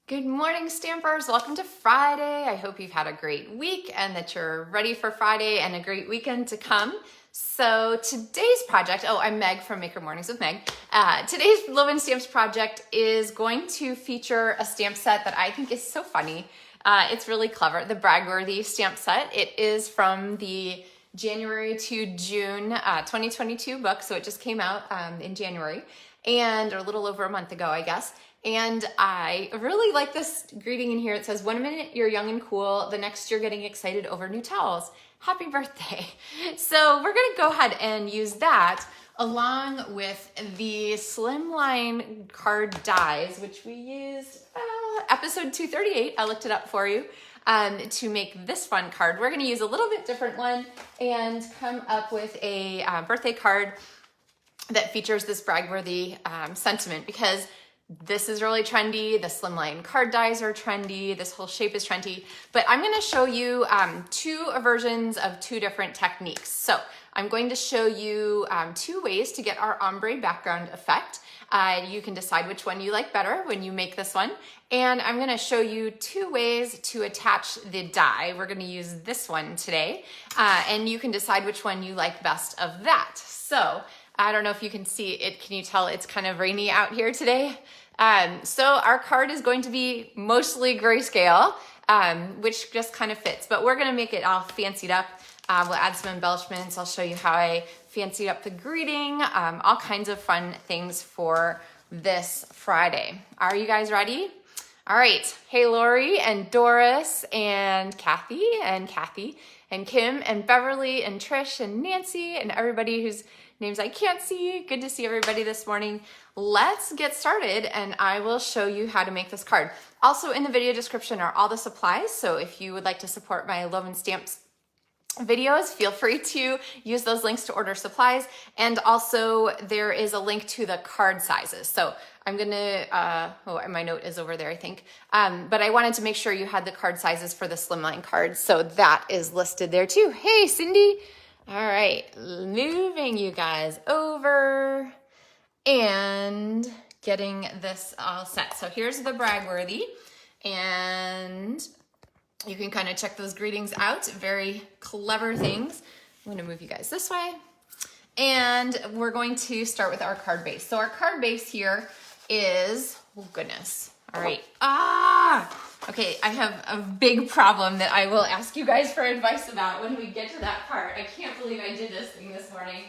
Good morning, Stampers. Welcome to Friday. I hope you've had a great week and that you're ready for Friday and a great weekend to come. So today's project, I'm Meg from Maker Mornings with Meg. Today's Loven Stamps project is going to feature a stamp set that I think is so funny. It's really clever, the Bragworthy stamp set. It is from the January to June 2022 book, so it just came out in January, and or a little over a month ago, I guess. And I really like this greeting in here. It says, 1 minute you're young and cool, the next you're getting excited over new towels. Happy birthday. So we're gonna go ahead and use that along with the slimline card dies, which we used episode 238. I looked it up for you to make this fun card. We're gonna use a little bit different one and come up with a birthday card that features this Bragworthy sentiment, because this is really trendy. The slimline card dies are trendy. This whole shape is trendy. But I'm going to show you two versions of two different techniques. So I'm going to show you two ways to get our ombre background effect. You can decide which one you like better when you make this one. And I'm going to show you two ways to attach the die. We're going to use this one today. And you can decide which one you like best of that. So I don't know if you can see it. Can you tell it's kind of rainy out here today? So our card is going to be mostly grayscale, which just kind of fits, but we're going to make it all fancied up. We'll add some embellishments. I'll show you how I fancied up the greeting, all kinds of fun things for this Friday. Are you guys ready? All right. Hey, Lori and Doris and Kathy and Kim and Beverly and Trish and Nancy and everybody whose names I can't see. Good to see everybody this morning. Let's get started and I will show you how to make this card. Also in the video description are all the supplies. So if you would like to support my Loven Stamps videos, feel free to use those links to order supplies. And also there is a link to the card sizes. So I'm gonna, my note is over there, I think. But I wanted to make sure you had the card sizes for the slimline cards. So that is listed there too. Hey, Cindy. All right, moving you guys over and getting this all set. So here's the Bragworthy, and you can kind of check those greetings out. Very clever things. I'm gonna move you guys this way. And we're going to start with our card base. So our card base here is, oh goodness. All right, okay, I have a big problem that I will ask you guys for advice about when we get to that part. I can't believe I did this thing this morning.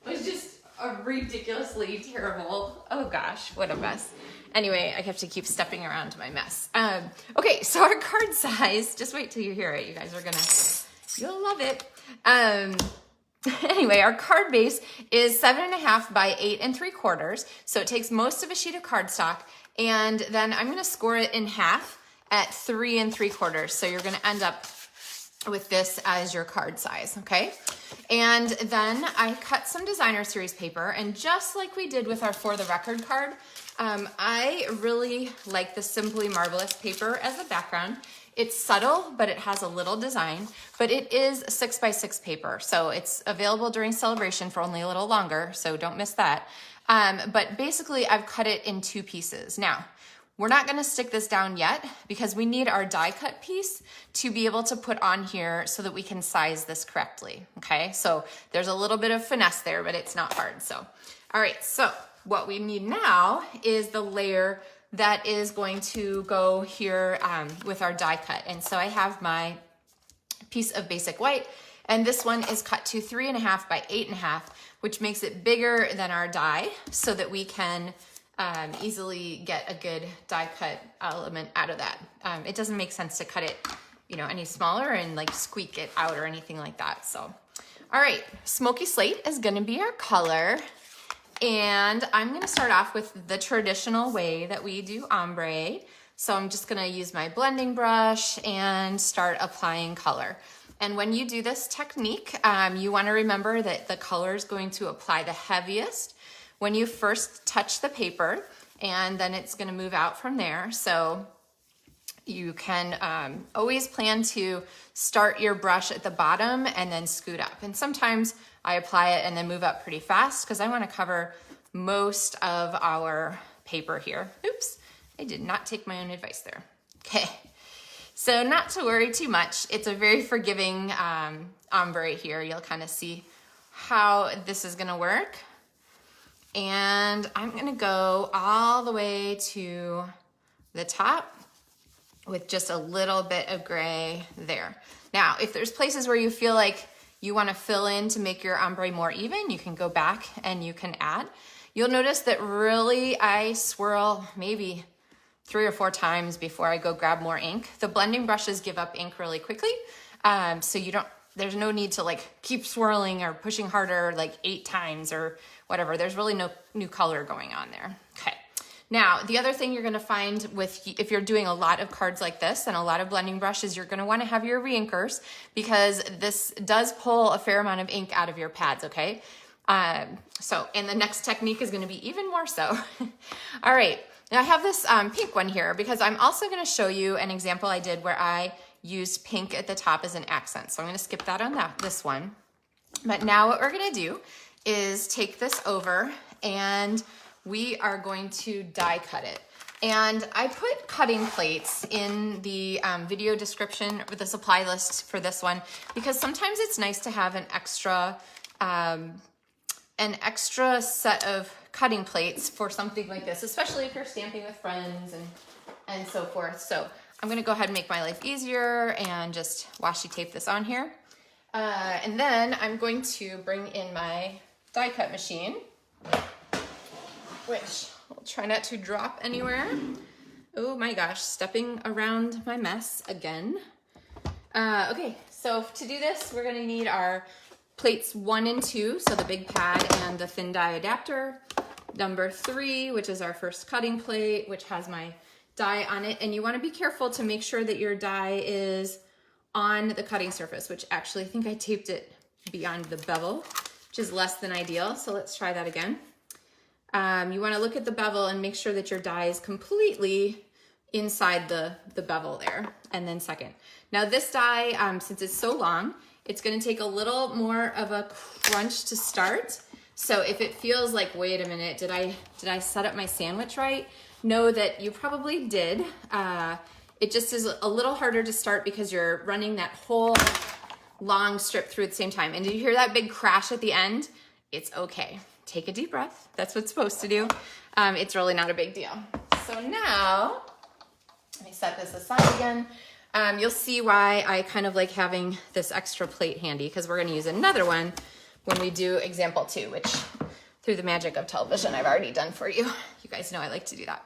It was just a ridiculously terrible, oh gosh, what a mess. Anyway, I have to keep stepping around my mess. Okay, so our card size, just wait till you hear it. You guys are you'll love it. Anyway, our card base is 7.5 by 8 3/4. So it takes most of a sheet of cardstock, and then I'm gonna score it in half at 3 3/4. So you're gonna end up with this as your card size, okay? And then I cut some designer series paper, and just like we did with our For the Record card, I really like the Simply Marbleous paper as a background. It's subtle, but it has a little design, but it is 6 by 6 paper. So it's available during Sale-a-bration for only a little longer, so don't miss that. But basically I've cut it in 2 pieces. Now, we're not gonna stick this down yet because we need our die cut piece to be able to put on here so that we can size this correctly, okay? So there's a little bit of finesse there, but it's not hard, so. All right, so what we need now is the layer that is going to go here with our die cut. And so I have my piece of basic white, and this one is cut to 3.5 by 8.5, which makes it bigger than our die so that we can easily get a good die cut element out of that. It doesn't make sense to cut it, any smaller and like squeak it out or anything like that. So, all right, Smoky Slate is gonna be our color. And I'm gonna start off with the traditional way that we do ombre. So I'm just gonna use my blending brush and start applying color. And when you do this technique, you wanna remember that the color is going to apply the heaviest when you first touch the paper, and then it's gonna move out from there. So you can always plan to start your brush at the bottom and then scoot up. And sometimes I apply it and then move up pretty fast because I want to cover most of our paper here. Oops. I did not take my own advice there. Okay, so not to worry too much. It's a very forgiving ombre here. You'll kind of see how this is gonna work. And I'm gonna go all the way to the top with just a little bit of gray there. Now, if there's places where you feel like you wanna fill in to make your ombre more even, you can go back and you can add. You'll notice that really I swirl maybe 3 or 4 times before I go grab more ink. The blending brushes give up ink really quickly, so there's no need to like keep swirling or pushing harder like 8 times or whatever. There's really no new color going on there. Okay. Now, the other thing you're gonna find if you're doing a lot of cards like this and a lot of blending brushes, you're gonna wanna have your reinkers because this does pull a fair amount of ink out of your pads, okay? And the next technique is gonna be even more so. All right, now I have this pink one here because I'm also gonna show you an example I did where I used pink at the top as an accent. So I'm gonna skip that on this one. But now what we're gonna do is take this over and we are going to die cut it. And I put cutting plates in the video description with the supply list for this one because sometimes it's nice to have an extra set of cutting plates for something like this, especially if you're stamping with friends and so forth. So I'm gonna go ahead and make my life easier and just washi tape this on here. And then I'm going to bring in my die cut machine, which I'll try not to drop anywhere. Oh my gosh, stepping around my mess again. Okay, so to do this, we're gonna need our plates 1 and 2, so the big pad and the thin die adapter. Number 3, which is our first cutting plate, which has my die on it. And you wanna be careful to make sure that your die is on the cutting surface, which actually I think I taped it beyond the bevel, which is less than ideal. So let's try that again. You wanna look at the bevel and make sure that your die is completely inside the bevel there. And then second. Now this die, since it's so long, it's gonna take a little more of a crunch to start. So if it feels like, wait a minute, did I set up my sandwich right? Know that you probably did. It just is a little harder to start because you're running that whole long strip through at the same time. And did you hear that big crash at the end? It's okay. Take a deep breath. That's what's supposed to do. It's really not a big deal. So now, let me set this aside again. You'll see why I kind of like having this extra plate handy because we're gonna use another one when we do example 2, which through the magic of television, I've already done for you. You guys know I like to do that.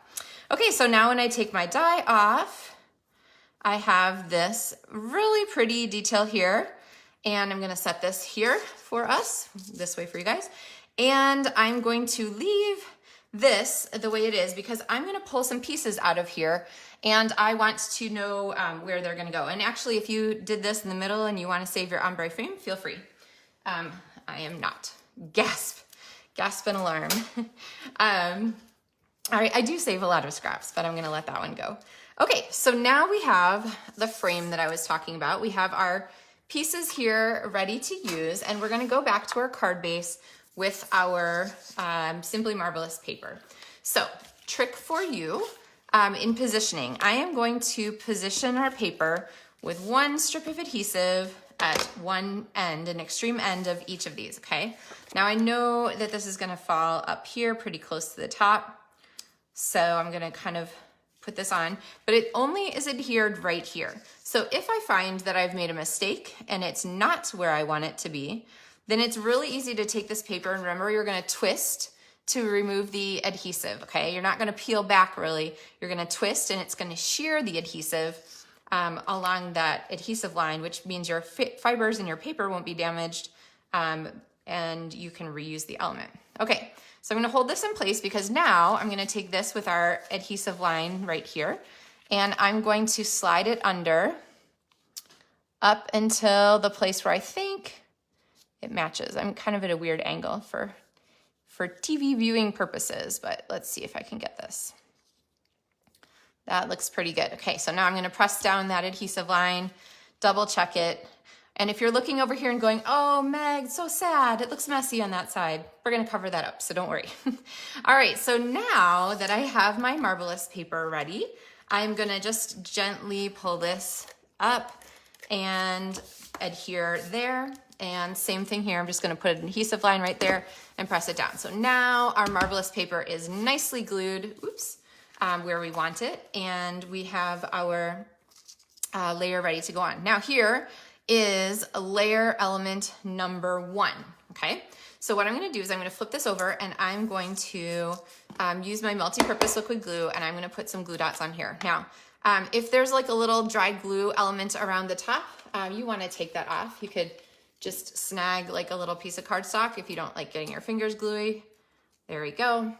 Okay, so now when I take my die off, I have this really pretty detail here, and I'm gonna set this here for us, this way for you guys, and I'm going to leave this the way it is because I'm gonna pull some pieces out of here and I want to know where they're gonna go. And actually, if you did this in the middle and you wanna save your ombre frame, feel free. I am not. Gasp and alarm. All right, I do save a lot of scraps, but I'm gonna let that one go. Okay, so now we have the frame that I was talking about. We have our pieces here ready to use, and we're gonna go back to our card base with our Simply Marbleous paper. So, trick for you in positioning. I am going to position our paper with one strip of adhesive at one end, an extreme end of each of these, okay? Now I know that this is gonna fall up here pretty close to the top, so I'm gonna kind of put this on, but it only is adhered right here. So if I find that I've made a mistake and it's not where I want it to be, then it's really easy to take this paper, and remember you're gonna twist to remove the adhesive, okay? You're not gonna peel back really, you're gonna twist and it's gonna shear the adhesive along that adhesive line, which means your fibers in your paper won't be damaged and you can reuse the element. Okay, so I'm gonna hold this in place because now I'm gonna take this with our adhesive line right here and I'm going to slide it under up until the place where I think it matches. I'm kind of at a weird angle for TV viewing purposes, but let's see if I can get this. That looks pretty good. Okay, so now I'm gonna press down that adhesive line, double check it, And if you're looking over here and going, oh, Meg, so sad, it looks messy on that side, we're gonna cover that up, so don't worry. All right, so now that I have my Marbleous paper ready, I'm gonna just gently pull this up and adhere there. And same thing here, I'm just gonna put an adhesive line right there and press it down. So now our Marbleous paper is nicely glued, oops, where we want it. And we have our layer ready to go on. Now here is a layer element number 1, okay? So what I'm gonna do is I'm gonna flip this over and I'm going to use my multi-purpose liquid glue and I'm gonna put some glue dots on here. Now, if there's like a little dry glue element around the top, you wanna take that off. You could just snag like a little piece of cardstock if you don't like getting your fingers gluey. There we go.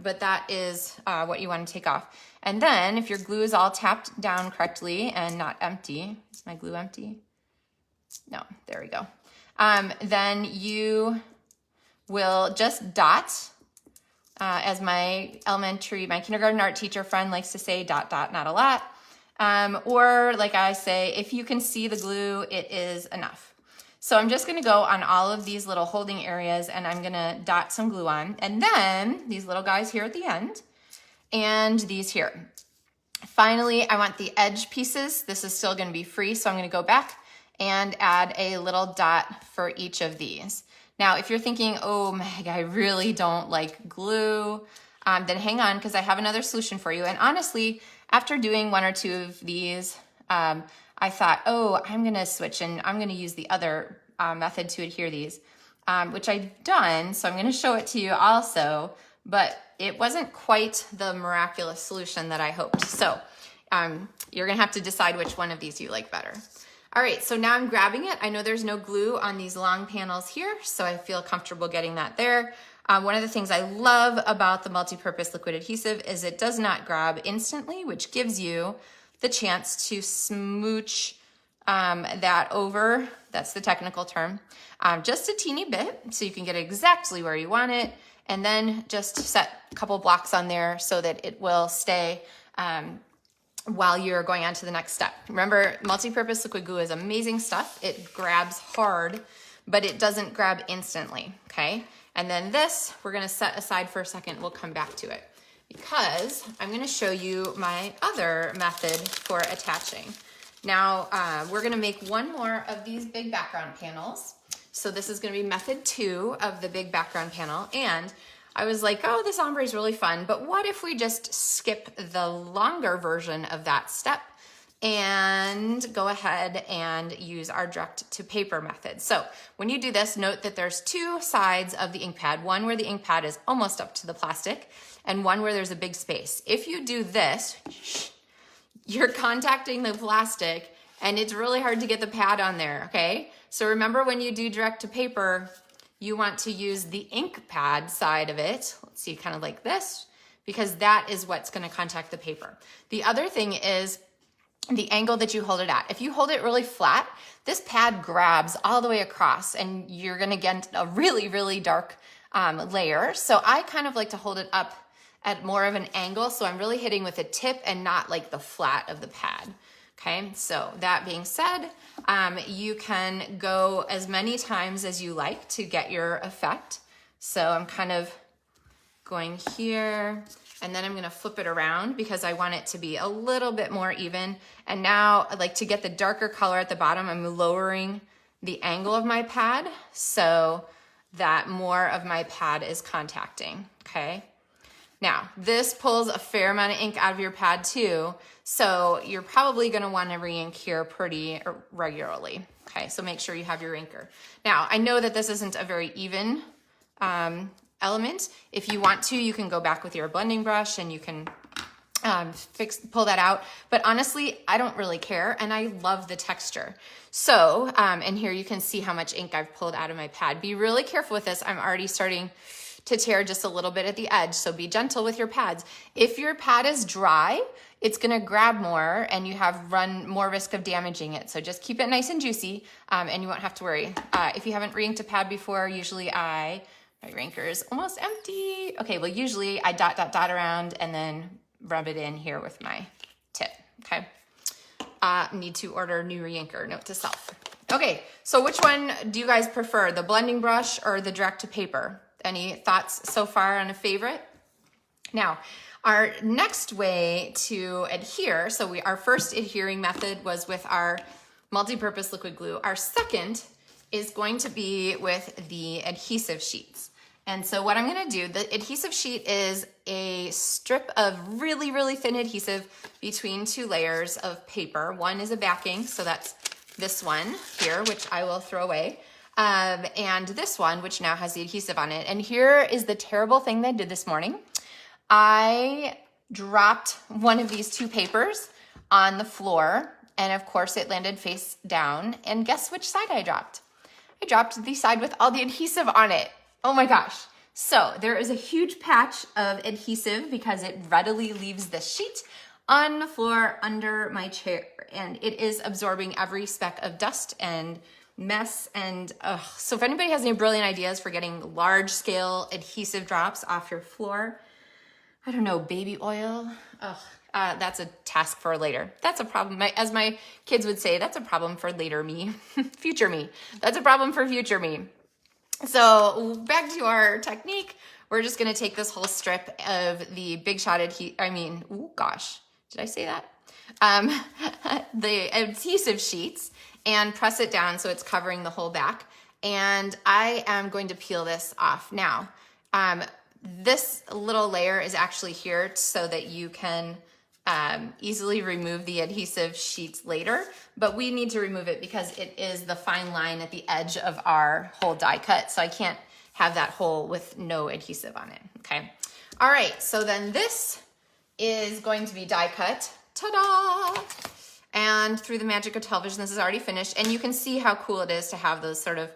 But that is what you want to take off. And then if your glue is all tapped down correctly and not empty, is my glue empty? No, there we go. Then you will just dot, as my kindergarten art teacher friend likes to say, dot, dot, not a lot. Or like I say, if you can see the glue, it is enough. So I'm just gonna go on all of these little holding areas and I'm gonna dot some glue on. And then these little guys here at the end and these here. Finally, I want the edge pieces. This is still gonna be free, so I'm gonna go back and add a little dot for each of these. Now, if you're thinking, oh, Meg, I really don't like glue, then hang on, because I have another solution for you. And honestly, after doing 1 or 2 of these, I thought, oh, I'm gonna switch and I'm gonna use the other method to adhere these, which I've done, so I'm gonna show it to you also, but it wasn't quite the miraculous solution that I hoped. So you're gonna have to decide which one of these you like better. All right, so now I'm grabbing it. I know there's no glue on these long panels here, so I feel comfortable getting that there. One of the things I love about the multi-purpose liquid adhesive is it does not grab instantly, which gives you the chance to smooch that over, that's the technical term, just a teeny bit so you can get it exactly where you want it, and then just set a couple blocks on there so that it will stay while you're going on to the next step. Remember, multi-purpose liquid glue is amazing stuff. It grabs hard, but it doesn't grab instantly, okay? And then this, we're gonna set aside for a second. We'll come back to it because I'm gonna show you my other method for attaching. Now, we're gonna make one more of these big background panels. So this is gonna be method 2 of the big background panel. And I was like, oh, this ombre is really fun, but what if we just skip the longer version of that step and go ahead and use our direct to paper method. So when you do this, note that there's 2 sides of the ink pad, one where the ink pad is almost up to the plastic and one where there's a big space. If you do this, you're contacting the plastic and it's really hard to get the pad on there, okay? So remember when you do direct to paper, you want to use the ink pad side of it. Let's see, kind of like this, because that is what's gonna contact the paper. The other thing is the angle that you hold it at. If you hold it really flat, this pad grabs all the way across and you're gonna get a really, really dark layer. So I kind of like to hold it up at more of an angle. So I'm really hitting with a tip and not like the flat of the pad. Okay, so that being said, you can go as many times as you like to get your effect. So I'm kind of going here and then I'm gonna flip it around because I want it to be a little bit more even. And now I'd like to get the darker color at the bottom. I'm lowering the angle of my pad so that more of my pad is contacting, okay? Now, this pulls a fair amount of ink out of your pad too, so you're probably gonna wanna re-ink here pretty regularly, okay? So make sure you have your inker. Now, I know that this isn't a very even element. If you want to, you can go back with your blending brush and you can pull that out. But honestly, I don't really care and I love the texture. So, and here you can see how much ink I've pulled out of my pad. Be really careful with this. I'm already starting to tear just a little bit at the edge, so be gentle with your pads. If your pad is dry, it's gonna grab more and you run more risk of damaging it. So just keep it nice and juicy and you won't have to worry. If you haven't re-inked a pad before, usually my re-inker is almost empty. Okay, well usually I dot, dot, dot around and then rub it in here with my tip, okay? Need to order new re-inker, note to self. Okay, so which one do you guys prefer, the blending brush or the direct to paper? Any thoughts so far on a favorite? Now, our next way to adhere, so our first adhering method was with our multi-purpose liquid glue. Our second is going to be with the adhesive sheets. And so what I'm gonna do, the adhesive sheet is a strip of really, really thin adhesive between two layers of paper. One is a backing, so that's this one here, which I will throw away. And this one, which now has the adhesive on it. And here is the terrible thing that I did this morning. I dropped one of these two papers on the floor, and of course it landed face down. And guess which side I dropped? I dropped the side with all the adhesive on it. Oh my gosh. So there is a huge patch of adhesive because it readily leaves the sheet on the floor under my chair, and it is absorbing every speck of dust and mess. And so if anybody has any brilliant ideas for getting large scale adhesive drops off your floor, I don't know, baby oil, that's a task for later. That's a problem. As my kids would say, that's a problem for later me, future me. That's a problem for future me. So back to our technique, we're just gonna take this whole strip of the Big Shot oh gosh, did I say that? The adhesive sheets and press it down so it's covering the whole back. And I am going to peel this off now. This little layer is actually here so that you can easily remove the adhesive sheets later, but we need to remove it because it is the fine line at the edge of our whole die cut. So I can't have that hole with no adhesive on it, okay? All right, so then this is going to be die cut, ta-da! And through the magic of television, this is already finished, and you can see how cool it is to have those sort of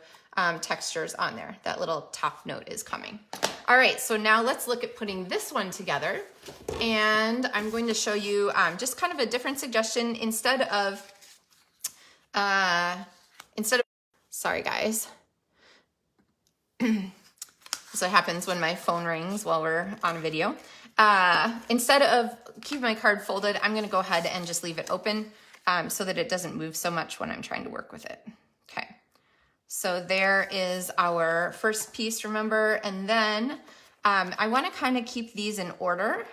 textures on there. That little top note is coming. All right, so now let's look at putting this one together. And I'm going to show you just kind of a different suggestion. Instead of, sorry guys. That's what happens when my phone rings while we're on a video. Instead of keeping my card folded, I'm gonna go ahead and just leave it open so that it doesn't move so much when I'm trying to work with it. Okay. So there is our first piece, remember? And then I wanna kind of keep these in order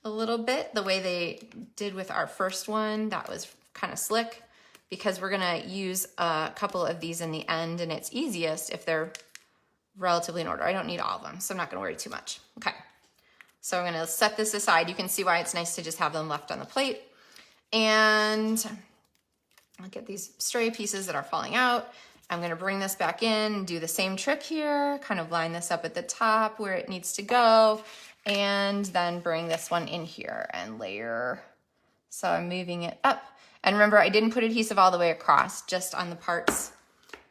a little bit, the way they did with our first one. That was kind of slick because we're gonna use a couple of these in the end, and it's easiest if they're relatively in order. I don't need all of them, so I'm not gonna worry too much. Okay, so I'm gonna set this aside. You can see why it's nice to just have them left on the plate. And I'll get these stray pieces that are falling out. I'm gonna bring this back in, do the same trick here, kind of line this up at the top where it needs to go, and then bring this one in here and layer. So I'm moving it up. And remember, I didn't put adhesive all the way across, just on the parts,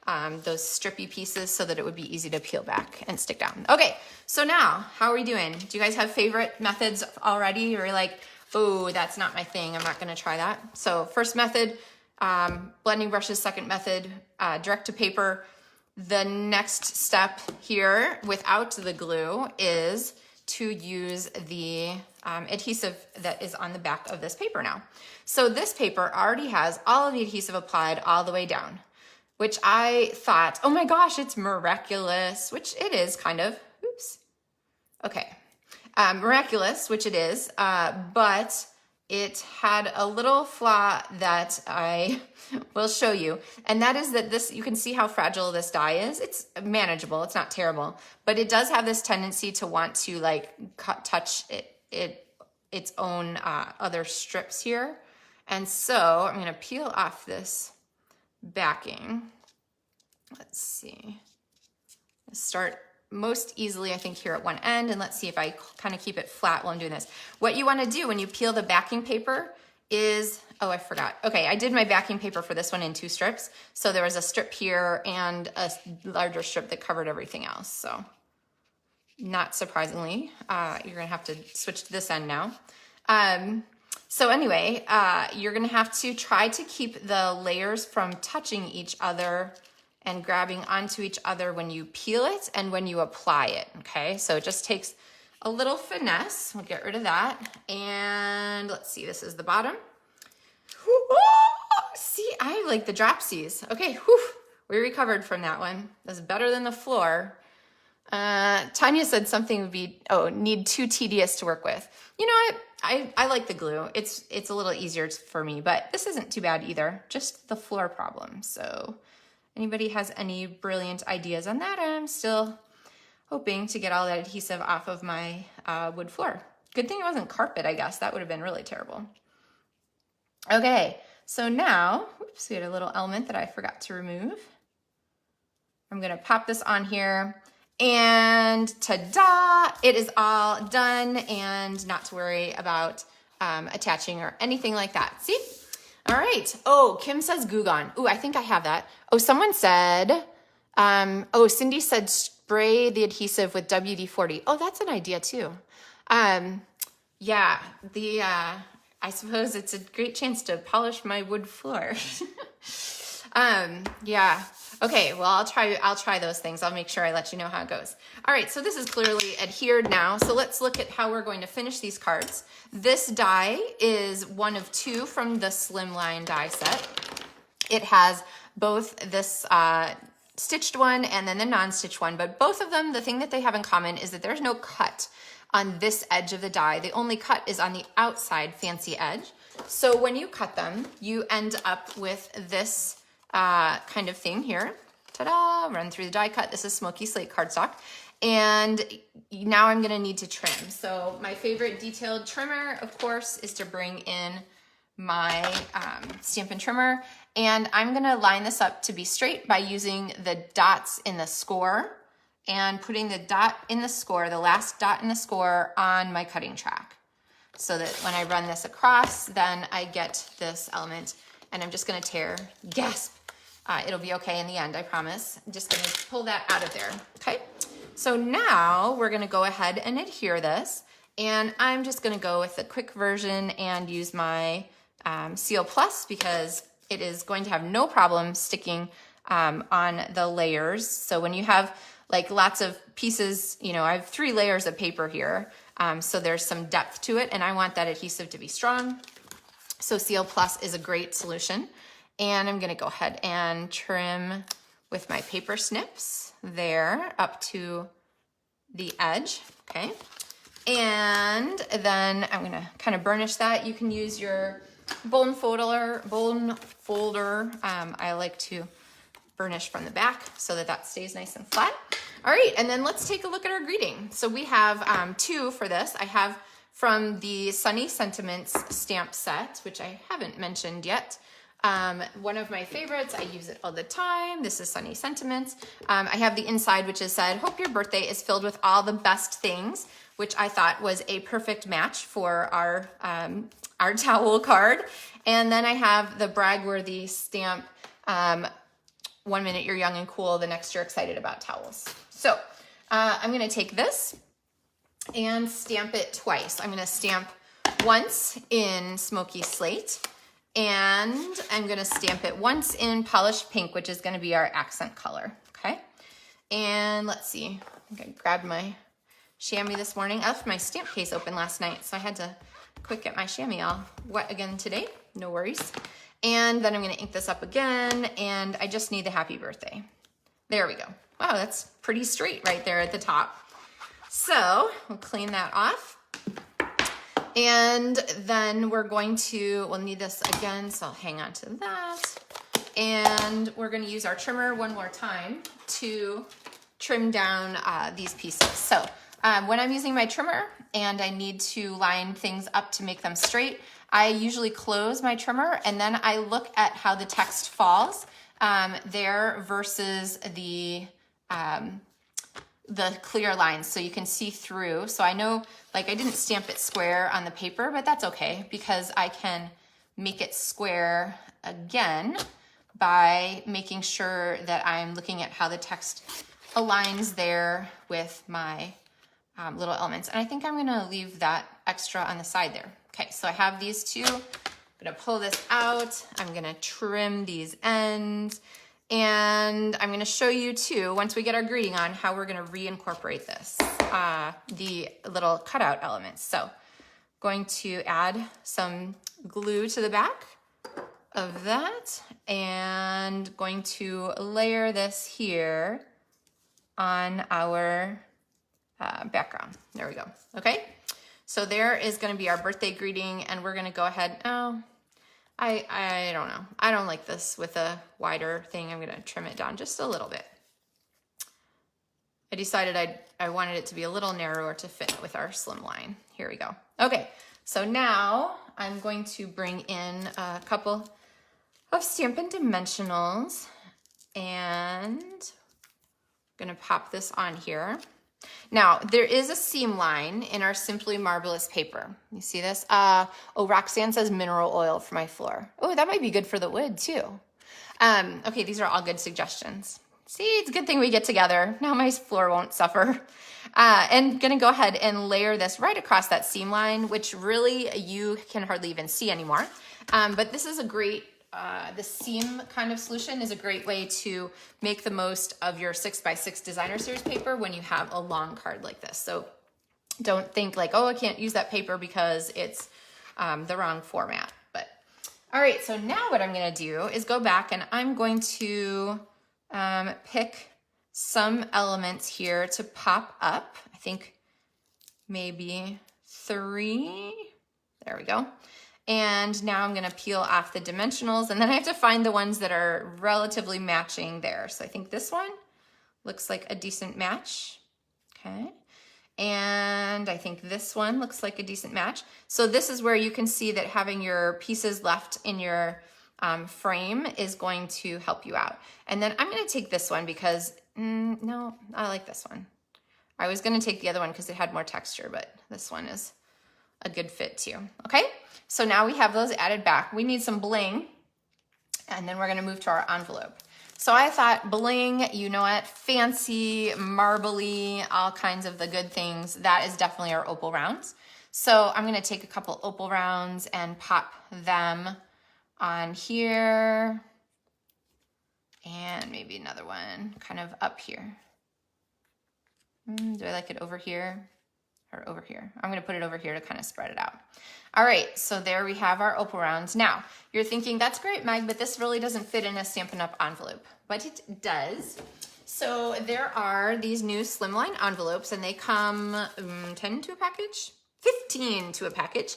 those strippy pieces, so that it would be easy to peel back and stick down. Okay, so now, how are we doing? Do you guys have favorite methods already? Or you're like, oh, that's not my thing, I'm not gonna try that. So first method, blending brushes. Second method, direct to paper. The next step here without the glue is to use the adhesive that is on the back of this paper now. So this paper already has all of the adhesive applied all the way down, which I thought, oh my gosh, it's miraculous, which it is kind of, oops. Okay, miraculous, which it is, but it had a little flaw that I will show you. And that is that this, you can see how fragile this die is. It's manageable, it's not terrible, but it does have this tendency to want to like touch its own other strips here. And so I'm gonna peel off this backing. Let's see, start most easily, I think, here at one end, and let's see if I kind of keep it flat while I'm doing this. What you want to do when you peel the backing paper is, oh, I forgot. Okay, I did my backing paper for this one in 2 strips. So there was a strip here and a larger strip that covered everything else. So not surprisingly, you're gonna have to switch to this end now. So anyway, you're gonna have to try to keep the layers from touching each other and grabbing onto each other when you peel it and when you apply it, okay? So it just takes a little finesse. We'll get rid of that. And let's see, this is the bottom. Oh, see, I like the dropsies. Okay, whew, we recovered from that one. That's better than the floor. Tanya said something would be, need too tedious to work with. You know what? I like the glue. It's a little easier for me, but this isn't too bad either. Just the floor problem. So anybody has any brilliant ideas on that? I'm still hoping to get all that adhesive off of my wood floor. Good thing it wasn't carpet, I guess. That would have been really terrible. Okay, so now, oops, we had a little element that I forgot to remove. I'm gonna pop this on here. And ta-da, it is all done and not to worry about attaching or anything like that. See? All right. Oh, Kim says Goo Gone. Ooh, I think I have that. Oh, someone said, Cindy said spray the adhesive with WD-40. Oh, that's an idea too. Yeah, I suppose it's a great chance to polish my wood floor. Yeah. Okay, well, I'll try those things. I'll make sure I let you know how it goes. All right, so this is clearly adhered now. So let's look at how we're going to finish these cards. This die is one of two from the Slimline die set. It has both this stitched one and then the non-stitched one, but both of them, the thing that they have in common is that there's no cut on this edge of the die. The only cut is on the outside fancy edge. So when you cut them, you end up with this kind of thing here. Ta-da! Run through the die cut. This is Smoky Slate cardstock. And now I'm gonna need to trim. So my favorite detailed trimmer, of course, is to bring in my Stampin' trimmer. And I'm gonna line this up to be straight by using the dots in the score and putting the dot in the score, the last dot in the score, on my cutting track. So that when I run this across, then I get this element. And I'm just gonna tear, gasp. It'll be okay in the end, I promise. I'm just gonna pull that out of there, okay? So now we're gonna go ahead and adhere this, and I'm just gonna go with a quick version and use my Seal Plus because it is going to have no problem sticking on the layers. So when you have like lots of pieces, you know, I have 3 layers of paper here, so there's some depth to it, and I want that adhesive to be strong. So Seal Plus is a great solution. And I'm gonna go ahead and trim with my paper snips there up to the edge, okay? And then I'm gonna kind of burnish that. You can use your bone folder. I like to burnish from the back so that that stays nice and flat. All right, and then let's take a look at our greeting. So we have 2 for this. I have from the Sunny Sentiments stamp set, which I haven't mentioned yet. One of my favorites, I use it all the time. This is Sunny Sentiments. I have the inside, which is said, hope your birthday is filled with all the best things, which I thought was a perfect match for our towel card. And then I have the Bragworthy stamp, 1 minute you're young and cool, the next you're excited about towels. So I'm gonna take this and stamp it twice. I'm gonna stamp once in Smoky Slate, and I'm gonna stamp it once in Polished Pink, which is gonna be our accent color, okay? And let's see, I think I grabbed my chamois this morning. I left my stamp case open last night, so I had to quick get my chamois all wet again today, no worries. And then I'm gonna ink this up again, and I just need the happy birthday. There we go. Wow, that's pretty straight right there at the top. So we'll clean that off. And then we're going to, we'll need this again, so I'll hang on to that. And we're gonna use our trimmer one more time to trim down these pieces. So when I'm using my trimmer and I need to line things up to make them straight, I usually close my trimmer and then I look at how the text falls there versus the clear lines so you can see through. So I know, like, I didn't stamp it square on the paper, but that's okay because I can make it square again by making sure that I'm looking at how the text aligns there with my little elements. And I think I'm gonna leave that extra on the side there. Okay, so I have these 2. I'm gonna pull this out. I'm gonna trim these ends. And I'm gonna show you too, once we get our greeting on, how we're gonna reincorporate this, the little cutout elements. So going to add some glue to the back of that and going to layer this here on our background. There we go. Okay, so there is going to be our birthday greeting, and we're going to go ahead. Oh, I don't know. I don't like this with a wider thing. I'm going to trim it down just a little bit. I decided I wanted it to be a little narrower to fit with our slim line. Here we go. Okay, so now I'm going to bring in a couple of Stampin' dimensionals, and I'm going to pop this on here. Now, there is a seam line in our Simply Marbleous paper. You see this? Oh, Roxanne says mineral oil for my floor. Oh, that might be good for the wood too. Okay, these are all good suggestions. See, it's a good thing we get together. Now my floor won't suffer. And gonna go ahead and layer this right across that seam line, which really you can hardly even see anymore. But this is a great, the seam kind of solution is a great way to make the most of your 6x6 designer series paper when you have a long card like this. So don't think like, oh, I can't use that paper because it's the wrong format. But all right, so now what I'm gonna do is go back and I'm going to pick some elements here to pop up. I think maybe 3. There we go. And now I'm gonna peel off the dimensionals, and then I have to find the ones that are relatively matching there. So I think this one looks like a decent match. Okay. And I think this one looks like a decent match. So this is where you can see that having your pieces left in your frame is going to help you out. And then I'm gonna take this one because, no, I like this one. I was gonna take the other one because it had more texture, but this one is a good fit too. Okay, so now we have those added back. We need some bling, and then we're gonna move to our envelope. So I thought bling, you know what, fancy, marbly, all kinds of the good things. That is definitely our opal rounds. So I'm gonna take a couple opal rounds and pop them on here, and maybe another one kind of up here. Do I like it over here or over here? I'm gonna put it over here to kind of spread it out. All right, so there we have our opal rounds. Now, you're thinking, that's great, Meg, but this really doesn't fit in a Stampin' Up! Envelope, but it does. So there are these new slimline envelopes, and they come 10 to a package? 15 to a package,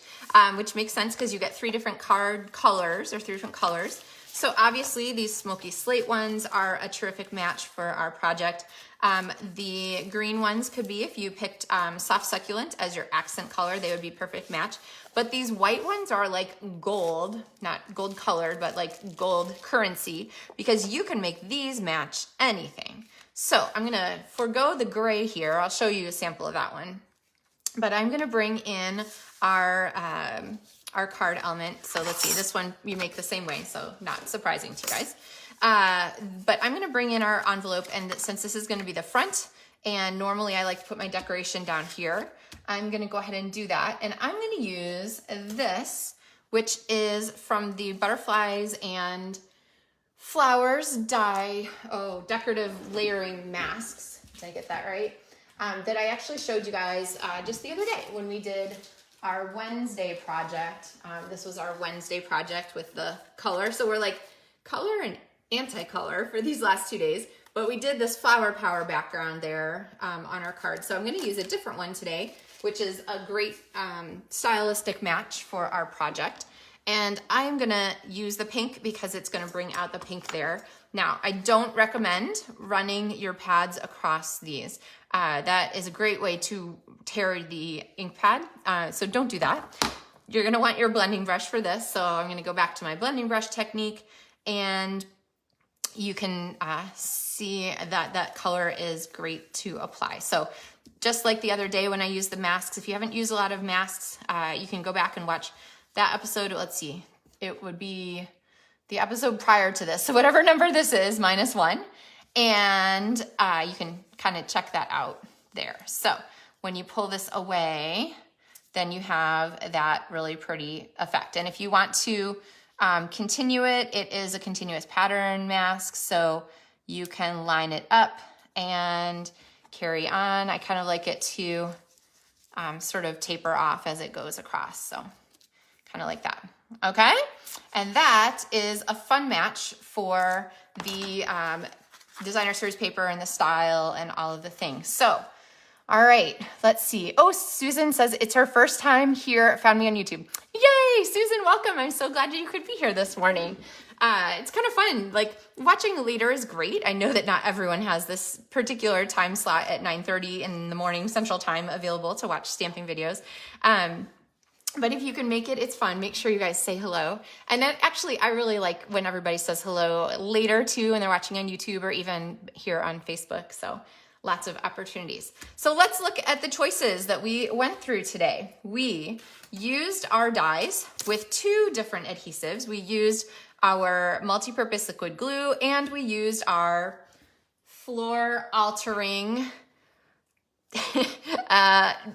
which makes sense because you get 3 different card colors or 3 different colors. So obviously these smoky slate ones are a terrific match for our project. The green ones could be, if you picked soft succulent as your accent color, they would be perfect match. But these white ones are like gold, not gold colored, but like gold currency, because you can make these match anything. So I'm gonna forego the gray here. I'll show you a sample of that one. But I'm gonna bring in our card element. So let's see, this one you make the same way, so not surprising to you guys. But I'm gonna bring in our envelope, and since this is gonna be the front, and normally I like to put my decoration down here, I'm gonna go ahead and do that. And I'm gonna use this, which is from the Butterflies and Flowers decorative layering masks. Did I get that right? That I actually showed you guys just the other day when we did our Wednesday project. This was our Wednesday project with the color. So we're like color and anti-color for these last 2 days, but we did this flower power background there on our card. So I'm gonna use a different one today, which is a great stylistic match for our project. And I'm gonna use the pink because it's gonna bring out the pink there. Now, I don't recommend running your pads across these. That is a great way to tear the ink pad, so don't do that. You're gonna want your blending brush for this, so I'm gonna go back to my blending brush technique, and you can see that that color is great to apply. So just like the other day when I used the masks, if you haven't used a lot of masks, you can go back and watch that episode. Let's see, it would be the episode prior to this. So whatever number this is, -1. And you can kind of check that out there. So when you pull this away, then you have that really pretty effect. And if you want to continue it, it is a continuous pattern mask. So you can line it up and carry on. I kind of like it to sort of taper off as it goes across. So kind of like that. Okay. And that is a fun match for the designer series paper and the style and all of the things. So, all right, let's see. Oh, Susan says it's her first time here, found me on YouTube. Yay, Susan, welcome. I'm so glad you could be here this morning. It's kind of fun. Like, watching later is great. I know that not everyone has this particular time slot at 9:30 in the morning Central Time available to watch stamping videos. But if you can make it, it's fun. Make sure you guys say hello. And then actually, I really like when everybody says hello later too, and they're watching on YouTube or even here on Facebook. So lots of opportunities. So let's look at the choices that we went through today. We used our dies with 2 different adhesives. We used our Multipurpose Liquid Glue and we used our floor altering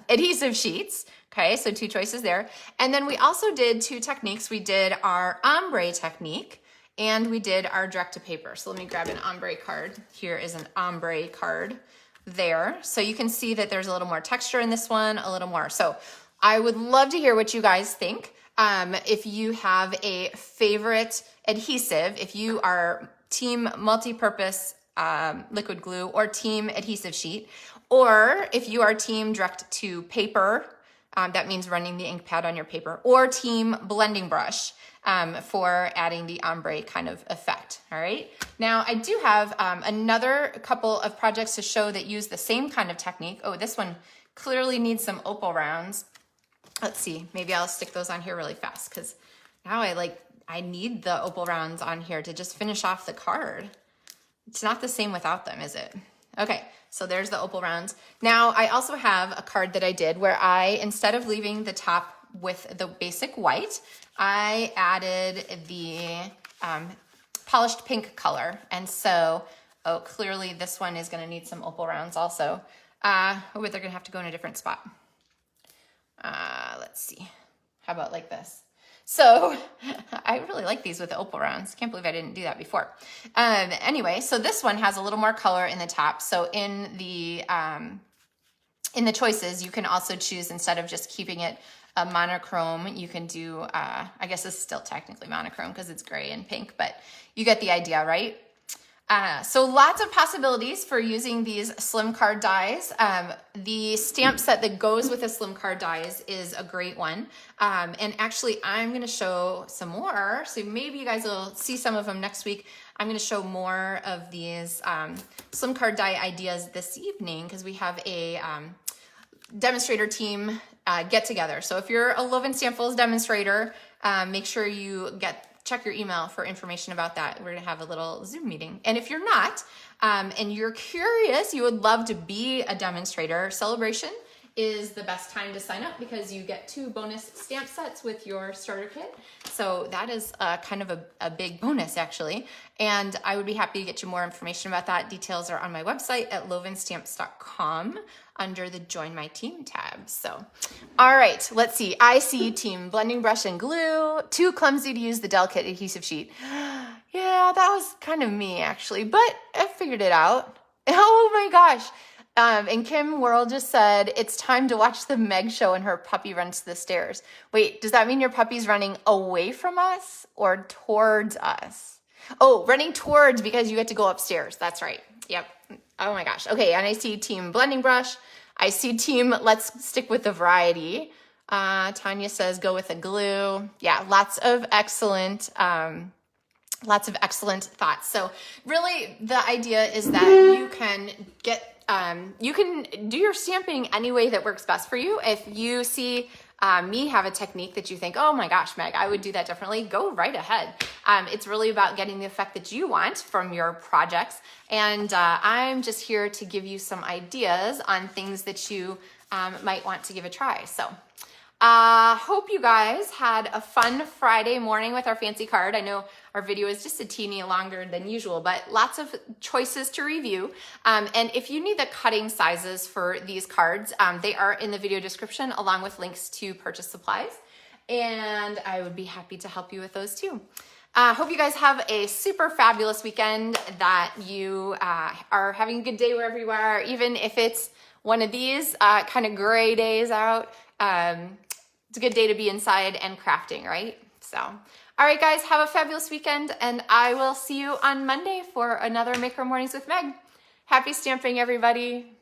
adhesive sheets. Okay, so 2 choices there. And then we also did 2 techniques. We did our ombre technique and we did our direct to paper. So let me grab an ombre card. Here is an ombre card there. So you can see that there's a little more texture in this one, a little more. So I would love to hear what you guys think. If you have a favorite adhesive, if you are team multi-purpose liquid glue or team adhesive sheet, or if you are team direct to paper, that means running the ink pad on your paper, or team blending brush for adding the ombre kind of effect. All right. Now I do have another couple of projects to show that use the same kind of technique. Oh, this one clearly needs some opal rounds. Let's see, maybe I'll stick those on here really fast because now I need the opal rounds on here to just finish off the card. It's not the same without them, is it? Okay, so there's the opal rounds. Now I also have a card that I did where I, instead of leaving the top with the basic white, I added the polished pink color. And so, oh, clearly this one is gonna need some opal rounds also. Oh, but they're gonna have to go in a different spot. Let's see, how about like this? So I really like these with the opal rounds. Can't believe I didn't do that before. Anyway, so this one has a little more color in the top. So in the choices, you can also choose, instead of just keeping it a monochrome, you can do, I guess it's still technically monochrome because it's gray and pink, but you get the idea, right? So lots of possibilities for using these slim card dies. The stamp set that goes with the slim card dies is a great one. And actually I'm going to show some more. So maybe you guys will see some of them next week. I'm going to show more of these slim card die ideas this evening because we have a demonstrator team get together. So if you're a Loven Samples demonstrator, make sure you check your email for information about that. We're gonna have a little Zoom meeting. And if you're not, and you're curious, you would love to be a demonstrator, Sale-a-bration is the best time to sign up because you get 2 bonus stamp sets with your starter kit. So that is kind of a big bonus actually. And I would be happy to get you more information about that. Details are on my website at lovenstamps.com under the Join My Team tab. So, all right, let's see. I see team blending brush and glue, too clumsy to use the delicate adhesive sheet. Yeah, that was kind of me actually, but I figured it out. Oh my gosh. And Kim Worrell just said, it's time to watch the Meg show and her puppy runs to the stairs. Wait, does that mean your puppy's running away from us or towards us? Oh, running towards because you get to go upstairs. That's right. Yep. Oh my gosh. Okay, and I see team blending brush. I see team let's stick with the variety. Tanya says go with the glue. Yeah, lots of excellent thoughts. So really the idea is that you can you can do your stamping any way that works best for you. If you see me have a technique that you think, oh my gosh, Meg, I would do that differently, go right ahead. It's really about getting the effect that you want from your projects. And I'm just here to give you some ideas on things that you might want to give a try. So hope you guys had a fun Friday morning with our fancy card. I know our video is just a teeny longer than usual, but lots of choices to review. And if you need the cutting sizes for these cards, they are in the video description along with links to purchase supplies. And I would be happy to help you with those too. Hope you guys have a super fabulous weekend, that you are having a good day wherever you are, even if it's one of these kind of gray days out. It's a good day to be inside and crafting, right? So, All right, guys, have a fabulous weekend, and I will see you on Monday for another Maker Mornings with Meg. Happy stamping, everybody.